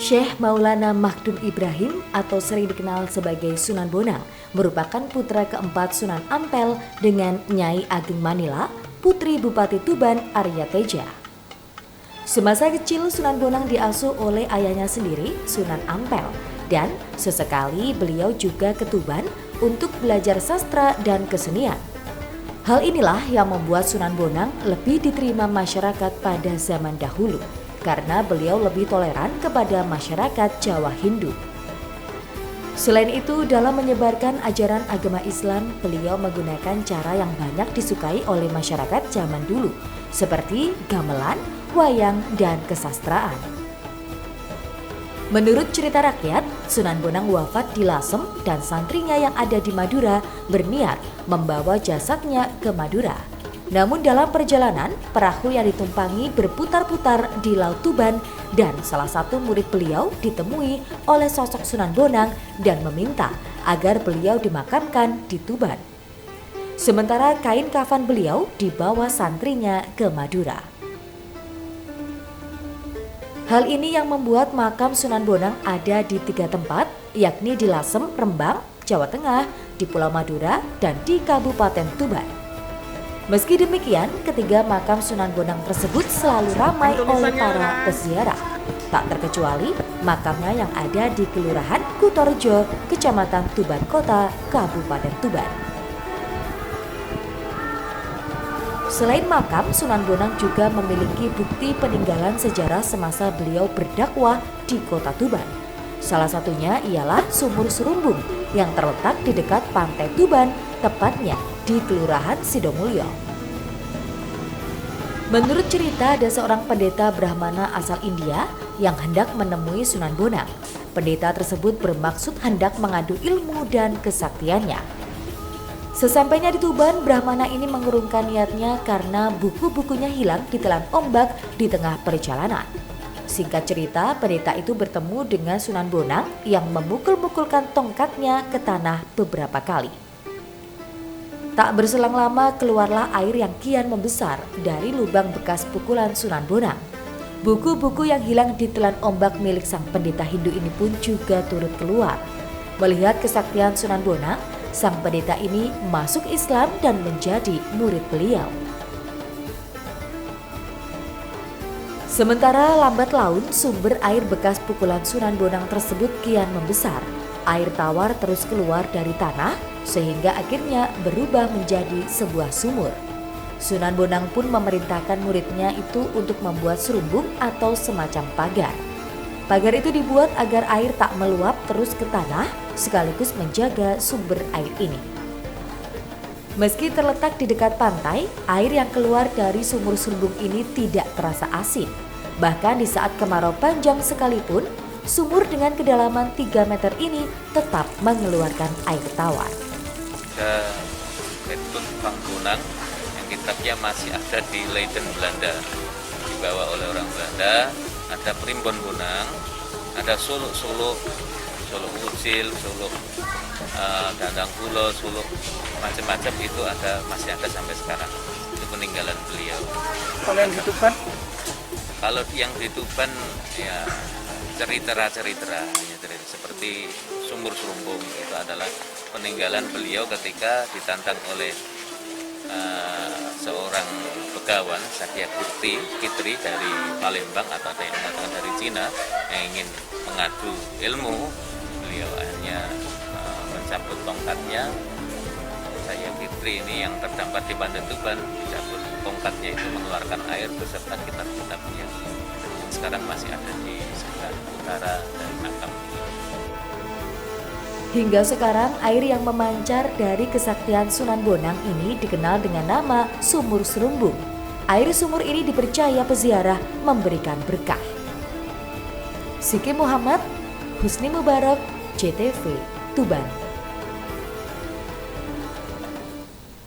Syekh Maulana Makhdum Ibrahim atau sering dikenal sebagai Sunan Bonang merupakan putra keempat Sunan Ampel dengan Nyai Ageng Manila, putri Bupati Tuban Arya Teja. Semasa kecil Sunan Bonang diasuh oleh ayahnya sendiri, Sunan Ampel, dan sesekali beliau juga ke Tuban untuk belajar sastra dan kesenian. Hal inilah yang membuat Sunan Bonang lebih diterima masyarakat pada zaman dahulu, karena beliau lebih toleran kepada masyarakat Jawa Hindu. Selain itu, dalam menyebarkan ajaran agama Islam, beliau menggunakan cara yang banyak disukai oleh masyarakat zaman dulu, seperti gamelan, wayang, dan kesastraan. Menurut cerita rakyat, Sunan Bonang wafat di Lasem dan santrinya yang ada di Madura berniat membawa jasadnya ke Madura. Namun dalam perjalanan, perahu yang ditumpangi berputar-putar di Laut Tuban dan salah satu murid beliau ditemui oleh sosok Sunan Bonang dan meminta agar beliau dimakamkan di Tuban. Sementara kain kafan beliau dibawa santrinya ke Madura. Hal ini yang membuat makam Sunan Bonang ada di 3 tempat, yakni di Lasem, Rembang, Jawa Tengah, di Pulau Madura, dan di Kabupaten Tuban. Meski demikian, ketiga makam Sunan Bonang tersebut selalu ramai oleh para peziarah. Tak terkecuali makamnya yang ada di Kelurahan Kutorejo, Kecamatan Tuban Kota, Kabupaten Tuban. Selain makam, Sunan Bonang juga memiliki bukti peninggalan sejarah semasa beliau berdakwah di Kota Tuban. Salah satunya ialah Sumur Serumbung yang terletak di dekat Pantai Tuban, tepatnya di Kelurahan Sidomulyo. Menurut cerita, ada seorang pendeta Brahmana asal India yang hendak menemui Sunan Bonang. Pendeta tersebut bermaksud hendak mengadu ilmu dan kesaktiannya. Sesampainya di Tuban, Brahmana ini mengurungkan niatnya karena buku-bukunya hilang ditelan ombak di tengah perjalanan. Singkat cerita, pendeta itu bertemu dengan Sunan Bonang yang memukul-mukulkan tongkatnya ke tanah beberapa kali. Tak berselang lama keluarlah air yang kian membesar dari lubang bekas pukulan Sunan Bonang. Buku-buku yang hilang ditelan ombak milik sang pendeta Hindu ini pun juga turut keluar. Melihat kesaktian Sunan Bonang, sang pendeta ini masuk Islam dan menjadi murid beliau. Sementara lambat laun, sumber air bekas pukulan Sunan Bonang tersebut kian membesar. Air tawar terus keluar dari tanah sehingga akhirnya berubah menjadi sebuah sumur. Sunan Bonang pun memerintahkan muridnya itu untuk membuat serumbung atau semacam pagar. Pagar itu dibuat agar air tak meluap terus ke tanah sekaligus menjaga sumber air ini. Meski terletak di dekat pantai, air yang keluar dari sumur serumbung ini tidak terasa asin. Bahkan di saat kemarau panjang sekalipun, sumur dengan kedalaman 3 meter ini tetap mengeluarkan air tawar. Ada Ketut Panggunang yang kitabnya masih ada di Leiden, Belanda, dibawa oleh orang Belanda. Ada Primbon Bonang, ada suluk-suluk, suluk ucil, suluk dandang kulo, suluk macam-macam itu masih ada sampai sekarang. Itu peninggalan beliau. Kalau yang di Tuban? Kalau yang di Tuban ya cerita seperti Sumur Serumbung, itu adalah peninggalan beliau ketika ditantang oleh seorang begawan Satya Kitri dari Palembang atau ada yang mengatakan dari Cina yang ingin mengadu ilmu. Beliau akhirnya mencabut tongkatnya. Satya Kitri ini yang terdampar di Pantai Tuban, dicabut tongkatnya itu mengeluarkan air beserta kitab-kitabnya. Sekarang masih ada di sebelah utara dari makam. Hingga sekarang, air yang memancar dari kesaktian Sunan Bonang ini dikenal dengan nama Sumur Serumbung. Air sumur ini dipercaya peziarah memberikan berkah. Siki Muhammad, Husni Mubarak, JTV, Tuban.